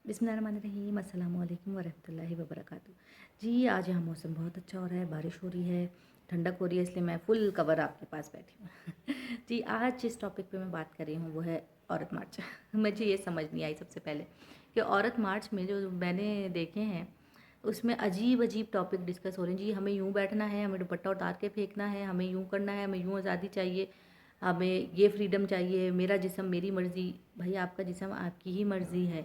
बिस्मिल्लाहिर्रहमानिर्रहीम अस्सलाम वालेकुम वरहमतुल्लाहि वबरकातुहू। जी आज यहाँ मौसम बहुत अच्छा हो रहा है, बारिश हो रही है, ठंडक हो रही है, इसलिए मैं फुल कवर आपके पास बैठी हूँ। जी आज जिस टॉपिक पे मैं बात कर रही हूँ वो है औरत मार्च। मुझे ये समझ नहीं आई सबसे पहले कि औरत मार्च में जो मैंने देखे हैं उसमें अजीब अजीब टॉपिक डिस्कस हो रहे हैं। जी हमें यूँ बैठना है, हमें दुपट्टा उतार के फेंकना है, हमें यूँ करना है, हमें यूँ आज़ादी चाहिए, हमें ये फ्रीडम चाहिए, मेरा जिस्म मेरी मर्ज़ी। भाई आपका जिस्म आपकी ही मर्ज़ी है,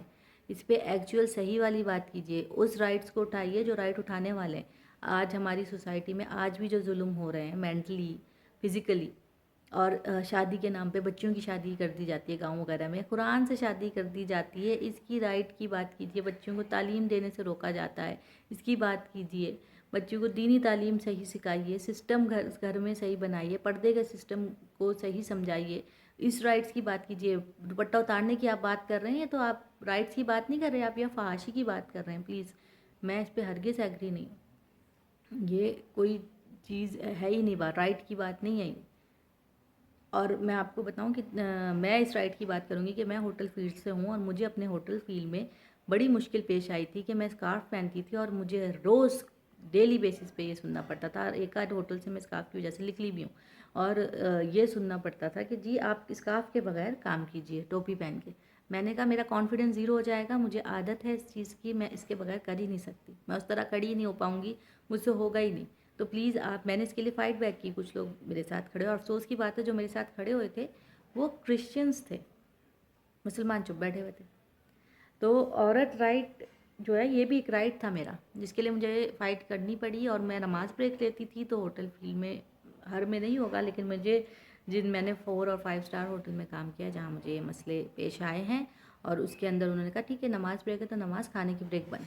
इस पे एक्चुअल सही वाली बात कीजिए, उस राइट्स को उठाइए जो राइट उठाने वाले हैं। आज हमारी सोसाइटी में आज भी जो जुल्म हो रहे हैं मेंटली, फिज़िकली और शादी के नाम पे बच्चियों की शादी कर दी जाती है गाँव वगैरह में, कुरान से शादी कर दी जाती है, इसकी राइट की बात कीजिए। बच्चियों को तालीम देने से रोका जाता है, इसकी बात कीजिए। बच्चों को दीनी तालीम सही सिखाइए, सिस्टम घर घर में सही बनाइए, पर्दे के सिस्टम को सही समझाइए। इस राइट्स की बात कीजिए। दुपट्टा उतारने की आप बात कर रहे हैं तो आप राइट्स की बात नहीं कर रहे, आप यह फहाशी की बात कर रहे हैं। प्लीज़, मैं इस पे हरगिज़ एग्री नहीं हूँ। ये कोई चीज़ है ही नहीं, बात राइट की बात नहीं है ये। और मैं आपको बताऊं कि मैं इस राइट की बात करूंगी कि मैं होटल फील्ड से हूं और मुझे अपने होटल फील्ड में बड़ी मुश्किल पेश आई थी कि मैं स्कार्फ पहनती थी और मुझे रोज़ डेली बेसिस पे ये सुनना पड़ता था। एक आध होटल से मैं स्कार्फ की वजह से निकली भी हूँ और ये सुनना पड़ता था कि जी आप स्कार्फ के बगैर काम कीजिए टोपी पहन के। मैंने कहा मेरा कॉन्फिडेंस ज़ीरो हो जाएगा, मुझे आदत है इस चीज़ की, मैं इसके बगैर कर ही नहीं सकती, मैं उस तरह खड़ी ही नहीं हो पाऊँगी, मुझसे होगा ही नहीं। तो प्लीज़ आप, मैंने इसके लिए फ़ाइट बैक की, कुछ लोग मेरे साथ खड़े, और अफसोस की बात है जो मेरे साथ खड़े हुए थे वो क्रिश्चियंस थे, मुसलमान चुप बैठे हुए थे। तो औरत राइट जो है ये भी एक राइट था मेरा, जिसके लिए मुझे फ़ाइट करनी पड़ी। और मैं नमाज़ ब्रेक लेती थी तो होटल फील्ड में, हर में नहीं होगा लेकिन मुझे मैंने 4 और 5 स्टार होटल में काम किया जहाँ मुझे ये मसले पेश आए हैं, और उसके अंदर उन्होंने कहा ठीक है नमाज़ ब्रेक है तो नमाज़, खाने की ब्रेक बंद।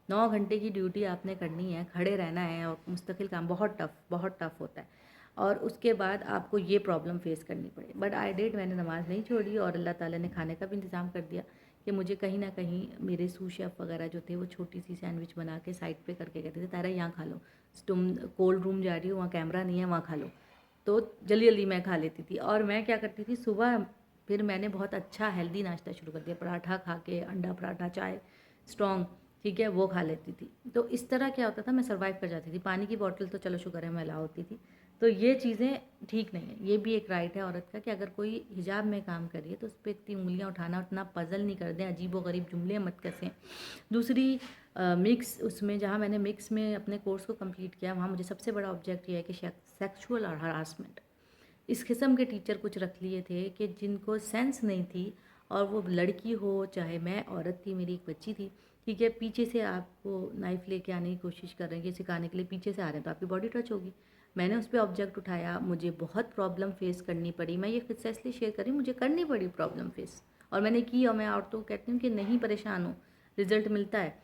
9 घंटे की ड्यूटी आपने करनी है, खड़े रहना है और मुस्तकिल काम, बहुत टफ़ होता है। और उसके बाद आपको ये प्रॉब्लम फ़ेस करनी पड़े, बट आई डिड, मैंने नमाज़ नहीं छोड़ी और अल्लाह ताला ने खाने का भी इंतज़ाम कर दिया कि मुझे कहीं न कहीं मेरे सूस शेफ़ वगैरह जो थे वो छोटी सी सैंडविच बना के साइड पे करके कहते थे तारा यहाँ खा लो, तुम कोल्ड रूम जा रही हो वहाँ कैमरा नहीं है, वहाँ खा लो। तो जल्दी जल्दी मैं खा लेती थी। और मैं क्या करती थी सुबह, फिर मैंने बहुत अच्छा हेल्दी नाश्ता शुरू कर दिया, पराठा खा के, अंडा पराठा, चाय स्ट्रॉन्ग, ठीक है, वो खा लेती थी। तो इस तरह क्या होता था, मैं सर्वाइव कर जाती थी। पानी की बॉटल तो चलो शुक्र है मैं अलाउ होती थी। तो ये चीज़ें ठीक नहीं है। ये भी एक राइट है औरत का कि अगर कोई हिजाब में काम कर रही है तो उस पर इतनी उंगलियाँ उठाना, उतना पजल नहीं कर दें, अजीब व गरीब जुमले मत कसें। दूसरी मिक्स, उसमें जहाँ मैंने मिक्स में अपने कोर्स को कंप्लीट किया वहाँ मुझे सबसे बड़ा ऑब्जेक्ट ये है कि सेक्सुअल हरासमेंट, इस किस्म के टीचर कुछ रख लिए थे कि जिनको सेंस नहीं थी, और वो लड़की हो चाहे मैं औरत थी, मेरी एक बच्ची थी, ठीक है, पीछे से आपको नाइफ़ लेके आने की कोशिश कर रहे हैं कि सिखाने के लिए, पीछे से आ रहे हैं तो आपकी बॉडी टच होगी। मैंने उस पर ऑब्जेक्ट उठाया, मुझे बहुत प्रॉब्लम फेस करनी पड़ी। मैं ये किस्सा इसलिए शेयर कर रही हूँ, मुझे करनी पड़ी प्रॉब्लम फेस, और मैंने की। और मैं औरतों को कहती हूँ कि नहीं परेशान हो, रिज़ल्ट मिलता है।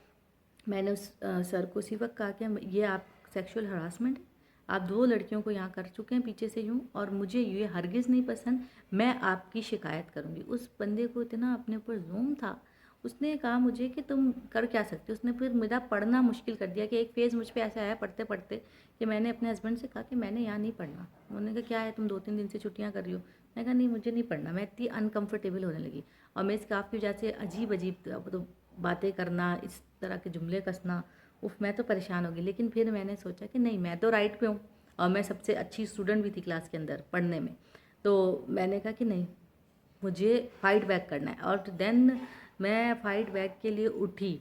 मैंने उस सर को उसी वक्त कहा कि ये आप सेक्सुअल हरासमेंट है, आप 2 लड़कियों को यहाँ कर चुके हैं पीछे से यूँ, और मुझे ये हरगिज़ नहीं पसंद, मैं आपकी शिकायत करूँगी। उस बंदे को इतना अपने ऊपर ज़ूम था, उसने कहा मुझे कि तुम कर क्या सकते हो। उसने फिर मेरा पढ़ना मुश्किल कर दिया कि एक फ़ेज़ मुझ पे ऐसा आया पढ़ते पढ़ते कि मैंने अपने हस्बैंड से कहा कि मैंने यहाँ नहीं पढ़ना। उन्होंने कहा क्या है, तुम 2-3 दिन से छुट्टियाँ कर रही हो। मैंने कहा नहीं मुझे नहीं पढ़ना। मैं इतनी अनकम्फर्टेबल होने लगी, और मैं स्कार्फ की वजह से अजीब अजीब तो बातें करना, इस तरह के जुमले कसना, उफ़ मैं तो परेशान हो गई। लेकिन फिर मैंने सोचा कि नहीं, मैं तो राइट पे हूँ और मैं सबसे अच्छी स्टूडेंट भी थी क्लास के अंदर पढ़ने में। तो मैंने कहा कि नहीं, मुझे फ़ाइट बैक करना है, और देन मैं फ़ाइट बैक के लिए उठी।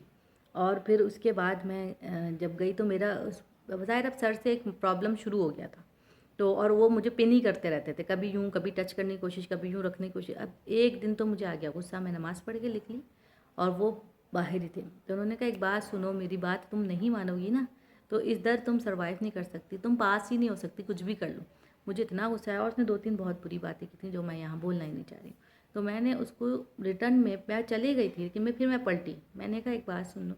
और फिर उसके बाद मैं जब गई तो मेरा उस ज़ाहिर अब सर से एक प्रॉब्लम शुरू हो गया था। तो और वो मुझे पिन ही करते रहते थे, कभी यूँ, कभी टच करने की कोशिश, कभी यूँ रखने की कोशिश। अब एक दिन तो मुझे आ गया गुस्सा, मैं नमाज़ पढ़ के निकली और वो बाहर ही थे। तो उन्होंने कहा एक बात सुनो, मेरी बात तुम नहीं मानोगी ना तो इधर तुम सर्वाइव नहीं कर सकती, तुम पास ही नहीं हो सकती, कुछ भी कर लो। मुझे इतना गुस्सा आया, और उसने 2-3 बहुत बुरी बातें की थी जो मैं यहाँ बोलना ही नहीं चाह रही हूँ। तो मैंने उसको रिटर्न में, मैं चली गई थी लेकिन मैं पलटी। मैंने कहा एक बात सुन लो।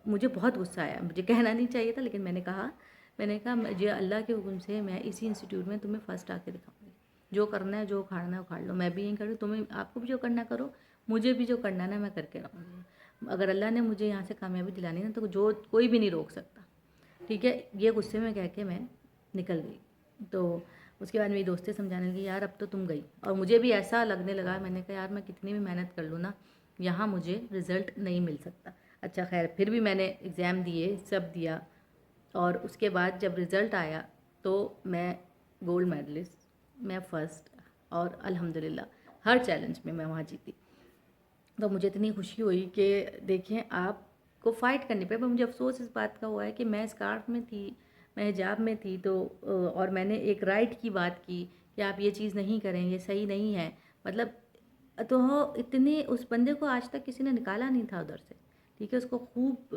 मुझे बहुत गुस्सा आया, मुझे कहना नहीं चाहिए था लेकिन मैंने कहा मुझे अल्लाह के हुक्म से मैं इसी इंस्टीट्यूट में तुम्हें फ़र्स्ट आके दिखाऊंगी। जो करना है, जो उखाड़ना है उखाड़ लो, मैं भी यहीं करूँ, तुम्हें आपको भी जो करना करो, मुझे भी जो करना है ना मैं करके रहूँगी। अगर अल्लाह ने मुझे यहाँ से कामयाबी दिलानी ना तो जो कोई भी नहीं रोक सकता, ठीक है। ये गुस्से में कह के मैं निकल गई। तो उसके बाद मेरी दोस्तें समझाने लगी यार अब तो तुम गई, और मुझे भी ऐसा लगने लगा, मैंने कहा यार मैं कितनी भी मेहनत कर लूँ ना, यहाँ मुझे रिज़ल्ट नहीं मिल सकता। अच्छा खैर, फिर भी मैंने एग्ज़ाम दिए, सब दिया, और उसके बाद जब रिज़ल्ट आया तो मैं गोल्ड मेडलिस्ट, मैं फ़र्स्ट, और अल्हम्दुलिल्लाह हर चैलेंज में मैं वहाँ जीती। तो मुझे इतनी खुशी हुई कि देखें आपको फ़ाइट करनी पड़ी। पर मुझे अफ़सोस इस बात का हुआ है कि मैं स्कार्फ़ में थी, मैं हिजाब में थी, तो और मैंने एक राइट की बात की कि आप ये चीज़ नहीं करें, ये सही नहीं है, मतलब तो इतने उस बंदे को आज तक किसी ने निकाला नहीं था उधर से, ठीक है। उसको खूब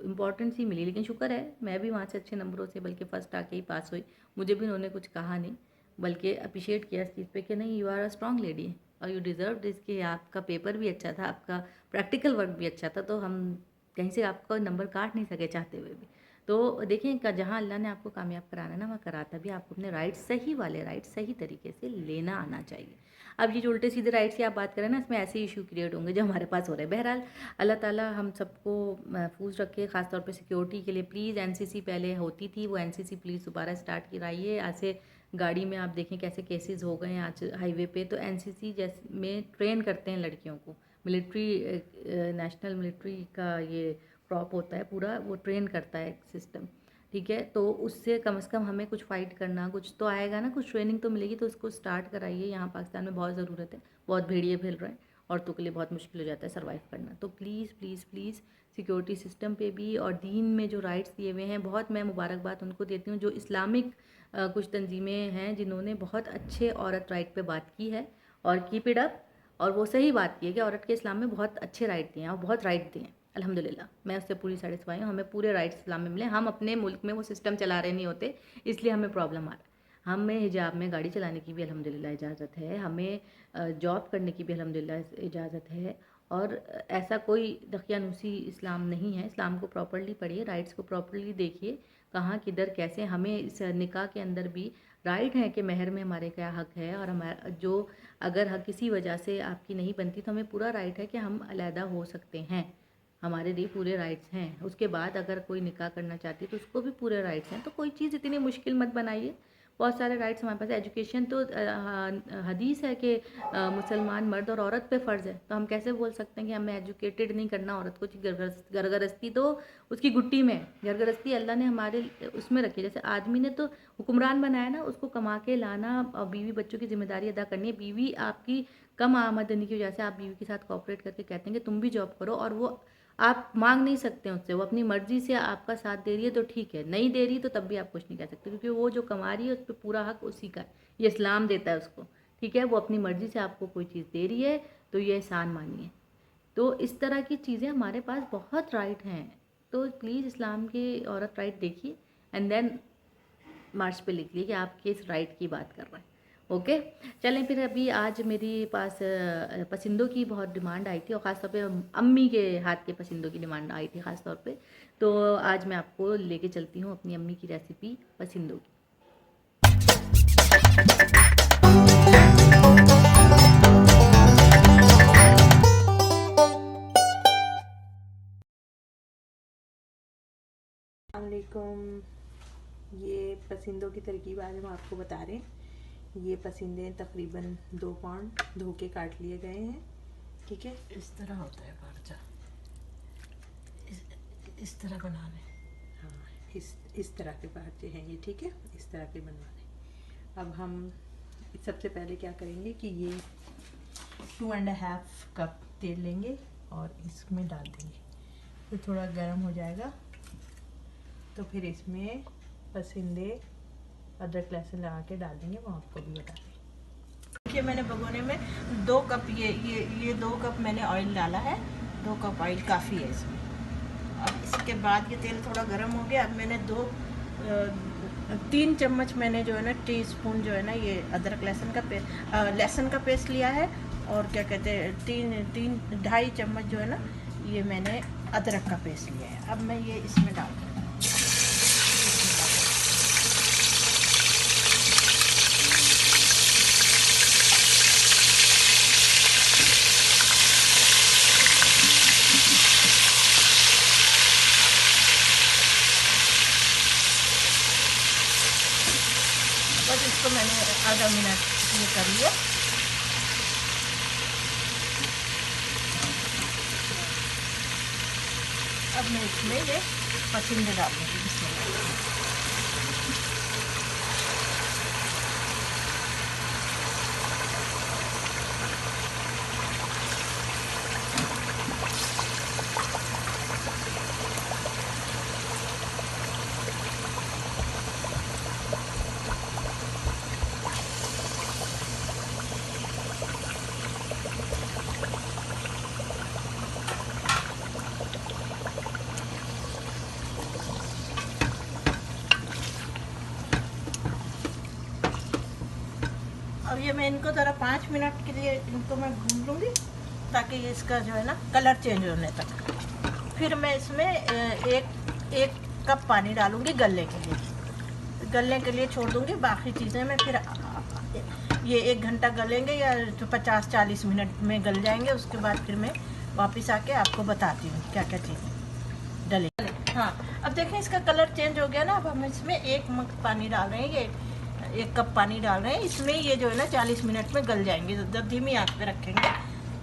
इम्पोर्टेंस ही मिली, लेकिन शुक्र है मैं भी वहाँ से अच्छे नंबरों से, बल्कि फ़र्स्ट आके ही पास हुई। मुझे भी उन्होंने कुछ कहा नहीं, बल्कि अप्रिशिएट किया इस चीज़ पे कि नहीं, you are a strong lady और यू डिज़र्व दिस, कि आपका पेपर भी अच्छा था, आपका प्रैक्टिकल वर्क भी अच्छा था, तो हम कहीं से आपका नंबर काट नहीं सके चाहते हुए भी। तो देखिए, जहाँ अल्लाह ने आपको कामयाब कराना है ना, वहाँ कराता भी। आपको अपने राइट, सही वाले राइट सही तरीके से लेना आना चाहिए। अब ये जो उल्टे सीधे राइट्स की आप बात करें ना, इसमें ऐसे इशू क्रिएट होंगे जो हमारे पास हो रहे हैं। बहरहाल अल्लाह ताला हम सबको महफूज रखे, ख़ासतौर पे सिक्योरिटी के लिए। प्लीज़ एनसीसी पहले होती थी, वो एनसीसी प्लीज़ दोबारा स्टार्ट कराइए। ऐसे गाड़ी में आप देखें कैसे केसेस हो गए हैं आज हाईवे पे, तो एनसीसी जैसे में ट्रेन करते हैं लड़कियों को। मिलिट्री, नेशनल मिलिट्री का ये क्रॉप होता है पूरा, वो ट्रेन करता है सिस्टम, ठीक है। तो उससे कम से कम हमें कुछ फ़ाइट करना, कुछ तो आएगा ना, कुछ ट्रेनिंग तो मिलेगी, तो उसको स्टार्ट कराइए। यहाँ पाकिस्तान में बहुत ज़रूरत है, बहुत भेड़िए फिर रहे हैं, औरतों के लिए बहुत मुश्किल हो जाता है सर्वाइव करना। तो please please please security system पे भी, और दीन में जो राइट्स दिए हुए हैं, बहुत मैं मुबारकबाद उनको देती हूँ जो इस्लामिक कुछ तंजीमें हैं जिन्होंने बहुत अच्छे औरत राइट पे बात की है, और कीप इट अप। और वो सही बात की है कि औरत के इस्लाम में बहुत अच्छे राइट दिए हैं और बहुत राइट दिए हैं, अल्हम्दुलिल्लाह। मैं उससे पूरी सेटिस्फाई हूँ, हमें पूरे राइट्स इस्लाम में मिले। हम अपने मुल्क में वो सिस्टम चला रहे नहीं होते, इसलिए हमें प्रॉब्लम आ रहा है। हमें हिजाब में गाड़ी चलाने की भी अल्हम्दुलिल्लाह इजाज़त है, हमें जॉब करने की भी अल्हम्दुलिल्लाह इजाज़त है, और ऐसा कोई दकियानूसी इस्लाम नहीं है। इस्लाम को प्रॉपर्ली पढ़िए, राइट्स को प्रॉपर्ली देखिए, कहाँ किधर कैसे। हमें इस निकाह के अंदर भी राइट है कि महर में हमारे क्या हक़ है, और हमारा जो अगर हक़ किसी वजह से आपकी नहीं बनती तो हमें पूरा राइट है कि हम अलहदा हो सकते हैं, हमारे लिए पूरे राइट्स हैं। उसके बाद अगर कोई निकाह करना चाहती है तो उसको भी पूरे राइट्स हैं। तो कोई चीज़ इतनी मुश्किल मत बनाइए, बहुत सारे राइट्स हमारे पास है। एजुकेशन तो हदीस है कि मुसलमान मर्द और औरत पे फ़र्ज़ है, तो हम कैसे बोल सकते हैं कि हमें एजुकेटेड नहीं करना औरत को। घरगृहस्थी तो उसकी गुट्टी में है। घरगृहस्थी अल्लाह ने हमारे उसमें रखी है। जैसे आदमी ने तो हुक्मरान बनाया ना, उसको कमा के लाना और बीवी बच्चों की जिम्मेदारी अदा करनी है। बीवी आपकी कम आमदनी की वजह से आप बीवी के साथ कोऑपरेट करके कहते हैं कि तुम भी जॉब करो, और वो आप मांग नहीं सकते उससे, वो अपनी मर्ज़ी से आपका साथ दे रही है तो ठीक है, नहीं दे रही तो तब भी आप कुछ नहीं कह सकते, क्योंकि वो जो कमा रही है उस पर पूरा हक उसी का है। ये इस्लाम देता है उसको, ठीक है। वो अपनी मर्ज़ी से आपको कोई चीज़ दे रही है तो ये एहसान मानिए। तो इस तरह की चीज़ें हमारे पास बहुत राइट हैं। तो प्लीज़ इस्लाम के औरत राइट देखिए, एंड देन मार्च पे लिख लिए कि आप किस राइट की बात कर रहे हैं। ओके, चलें फिर। अभी आज मेरे पास पसंदों की बहुत डिमांड आई थी, और ख़ास तौर पे अम्मी के हाथ के पसंदों की डिमांड आई थी ख़ास तौर पे। तो आज मैं आपको लेके चलती हूँ अपनी अम्मी की रेसिपी पसंदों की। अस्सलामुअलैकुम। ये पसंदों की तरकीब आज हम आपको बता रहे हैं। ये पसंदे तकरीबन 2 पाउंड धो के काट लिए गए हैं, ठीक है। इस तरह होता है पार्चा, इस तरह बनाने। हाँ, इस तरह के पार्चे हैं ये, ठीक है, इस तरह के बनवाने। अब हम सबसे पहले क्या करेंगे कि ये 2.5 कप तेल लेंगे और इसमें डाल देंगे। फिर थोड़ा गर्म हो जाएगा तो फिर इसमें पसंदे अदरक लहसुन लगा के डाल देंगे, वो आपको भी बता दें। देखिए, मैंने भगोने में 2 कप ये 2 कप मैंने ऑयल डाला है। 2 कप ऑयल काफ़ी है इसमें। अब इसके बाद ये तेल थोड़ा गर्म हो गया। अब मैंने 3 चम्मच मैंने जो है ना, टीस्पून जो है ना, ये अदरक लहसुन का पेस्ट लिया है। और क्या कहते हैं, 2.5 चम्मच जो है ना, ये मैंने अदरक का पेस्ट लिया है। अब मैं ये इसमें डाल दूँ। बस इसको मैंने आधा मिनट ये कर लिया। अब मैं इसमें ये पसंदे डाल दूँगी इसमें। अब ये मैं इनको ज़रा 5 मिनट के लिए इनको मैं भून लूँगी, ताकि इसका जो है ना कलर चेंज होने तक। फिर मैं इसमें एक कप पानी डालूँगी गलने के लिए छोड़ दूँगी। बाकी चीज़ें मैं फिर ये 1 घंटा गलेंगे या 50-40 मिनट में गल जाएंगे। उसके बाद फिर मैं वापस आके आपको बताती हूँ क्या क्या चीज़ें डले। हाँ, अब देखें इसका कलर चेंज हो गया ना। अब हम इसमें 1 मग पानी डाल रहे हैं, ये 1 कप पानी डाल रहे हैं। इसमें ये जो है ना 40 मिनट में गल जाएंगे। जब धीमी आंच पे रखेंगे,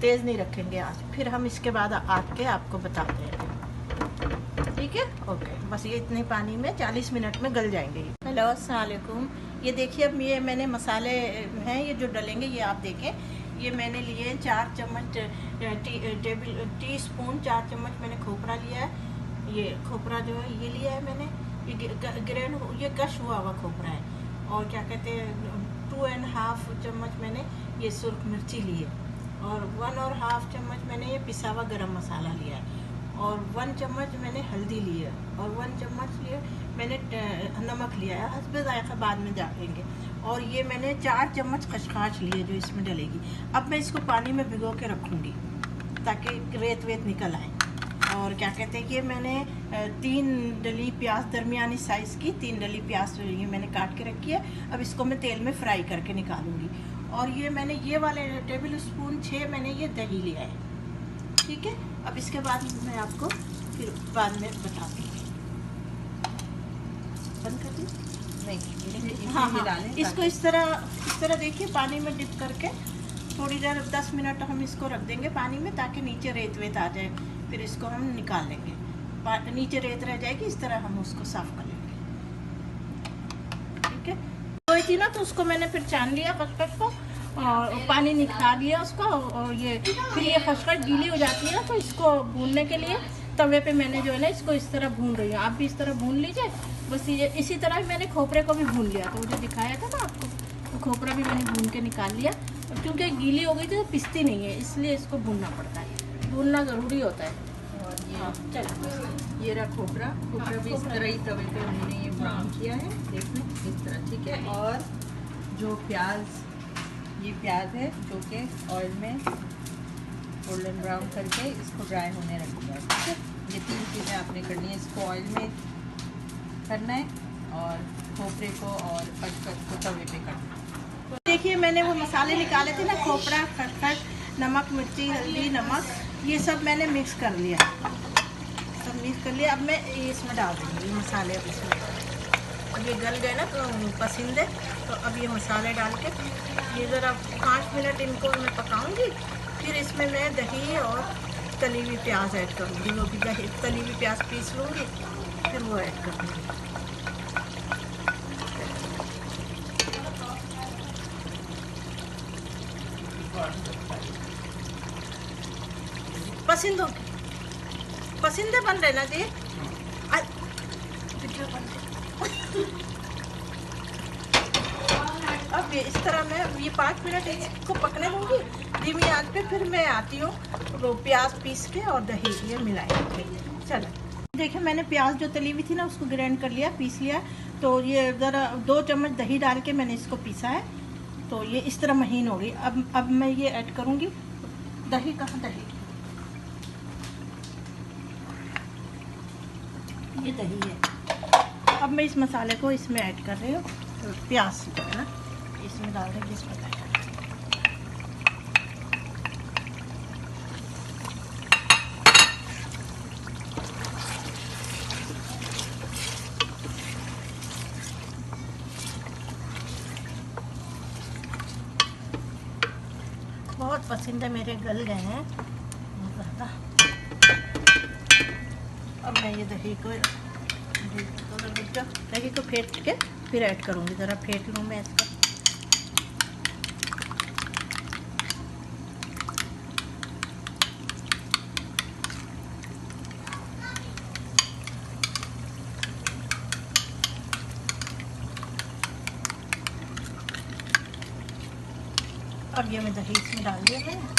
तेज़ नहीं रखेंगे आंच। फिर हम इसके बाद आके आपको बताते हैं, ठीक है? ओके, बस ये इतने पानी में 40 मिनट में गल जाएंगे। हेलो, अस्सलाम वालेकुम। ये देखिए, अब ये मैंने मसाले हैं ये जो डलेंगे, ये आप देखें। ये मैंने लिए 4 चम्मच टी स्पून 4 चम्मच मैंने खोपरा लिया है। ये खोपरा जो है ये लिया है मैंने, ये कश हुआ हुआ खोपरा है। और क्या कहते हैं 2.5 चम्मच मैंने ये सुर्ख मिर्ची ली है। और 1.5 चम्मच मैंने ये पिसा हुआ गरम मसाला लिया है। और 1 चम्मच मैंने हल्दी ली है। और 1 चम्मच ये मैंने नमक लिया है, हस्बे जायका बाद में डालेंगे। और ये मैंने 4 चम्मच खसखस लिए जो इसमें डलेगी। अब मैं इसको पानी में भिगो के रखूँगी ताकि रेत वेत निकल आए। और क्या कहते हैं कि मैंने 3 डली प्याज, दरमियानी साइज़ की 3 डली प्याज ये मैंने काट के रखी है। अब इसको मैं तेल में फ्राई करके निकालूंगी। और ये मैंने ये वाले टेबल स्पून 6 मैंने ये दही लिया है, ठीक है? अब इसके बाद मैं आपको फिर बाद में बताती हूँ। बंद कर दी? नहीं, हाँ, इसको इस तरह देखिए पानी में डिप करके थोड़ी देर 10 मिनट हम इसको रख देंगे पानी में, ताकि नीचे रेत वेत आ जाए। फिर इसको हम निकाल लेंगे। नीचे रेत रह जाएगी, इस तरह हम उसको साफ कर लेंगे, ठीक है? कोई थी ना, तो उसको मैंने फिर छान लिया खसखस को और पानी निकाल लिया उसको। और ये फिर ये खसखस गीली हो जाती है ना, तो इसको भूनने के लिए तवे पे मैंने जो है ना इसको इस तरह भून रही हूँ। आप भी इस तरह भून लीजिए। बस ये इसी तरह मैंने खोपरे को भी भून लिया, तो जो दिखाया था ना आपको, तो खोपरा भी मैंने भून के निकाल लिया। क्योंकि गीली हो गई थी तो पिसती नहीं है, इसलिए इसको भूनना पड़ता है, भूनना ज़रूरी होता है। और ये हाँ, चलो ये रहा खोपरा भी इस तरह ही तवे पे हमने ये ब्राउन किया है, देख लें इस तरह, ठीक है? और जो ये प्याज है जो कि ऑयल में गोल्डन ब्राउन करके इसको ड्राई होने रख दिया है, ठीक है? ये 3 चीज़ें आपने करनी है। इसको ऑयल में करना है और खोपरे को और खसखस को तवे पे करना है। देखिए, मैंने वो मसाले निकाले थे ना, खोपरा, खसखस, नमक, मिर्ची, हल्दी, नमक, ये सब मैंने मिक्स कर लिया। सब मिक्स कर लिया। अब मैं इसमें डाल दूँगी ये मसाले। अब इसमें अब ये गल गए ना तो पसंदे, तो अब ये मसाले डाल के ये ज़रा 5 मिनट इनको मैं पकाऊंगी। फिर इसमें मैं दही और तली हुई प्याज ऐड करूँगी। वो भी दही तली हुई प्याज पीस लूँगी, फिर वो ऐड कर दूँगी। पसंदे बन रहे ना जी। अब ये इस तरह मैं ये 5 मिनट इसको पकने दूँगी धीमी आंच पे। फिर मैं आती हूँ वो प्याज पीस के और दही ये मिलाएंगे। चलो देखिए, मैंने प्याज जो तली हुई थी ना उसको ग्राइंड कर लिया, पीस लिया। तो ये ज़रा 2 चम्मच दही डाल के मैंने इसको पीसा है, तो ये इस तरह महीन हो गई। अब मैं ये ऐड करूँगी दही। कहाँ दही? ये दही है। अब मैं इस मसाले को इसमें ऐड कर रही हूँ। तो प्याज जो है ना इसमें डाल देंगे, इसमें ऐड बहुत पसंद है मेरे, गल गए हैं ज़्यादा। अब मैं ये दही को फेंट के फिर ऐड करूँगी। ज़रा फेंट लूँ मैं इसको। अब ये मैं दही इसमें डाल दिया मैंने।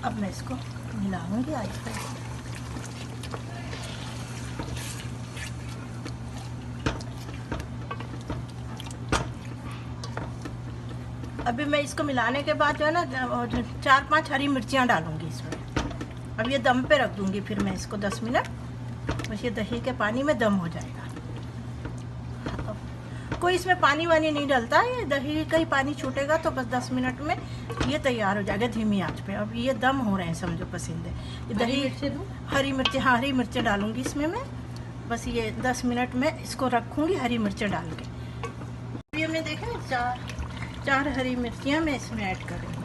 अब मैं इसको मिलाऊंगी आहिस्ता आहिस्ता। अभी मैं इसको मिलाने के बाद जो है ना 4-5 हरी मिर्चियाँ डालूंगी इसमें। अब ये दम पे रख दूंगी फिर मैं इसको 10 मिनट। बस ये दही के पानी में दम हो जाएगा। कोई इसमें पानी वानी नहीं डलता, ये दही का ही पानी छूटेगा तो बस 10 मिनट में ये तैयार हो जाएगा धीमी आंच पे। अब ये दम हो रहे हैं समझो पसंद है। ये दही हरी मिर्ची, हाँ हरी मिर्चें डालूंगी इसमें मैं। बस ये 10 मिनट में इसको रखूंगी हरी मिर्चें डाल के। ये मैं देखें 4 हरी मिर्चियाँ मैं इसमें ऐड करूँगी।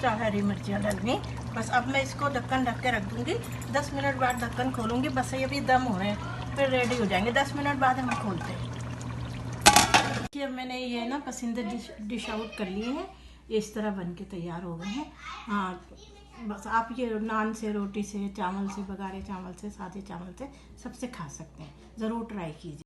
4 हरी मिर्चियाँ डाल दी। बस अब मैं इसको ढक्कन ढक के रख दूँगी। 10 मिनट बाद ढक्कन खोलूँगी। बस ये भी दम हो रहे हैं, फिर रेडी हो जाएंगे। 10 मिनट बाद हम खोलते हैं। कि अब मैंने ये ना पसंदीदा डिश आउट कर लिए हैं। ये इस तरह बन के तैयार हो गए हैं। हाँ बस आप ये नान से, रोटी से, चावल से, बघारे चावल से, सादे चावल से सबसे खा सकते हैं। ज़रूर ट्राई कीजिए।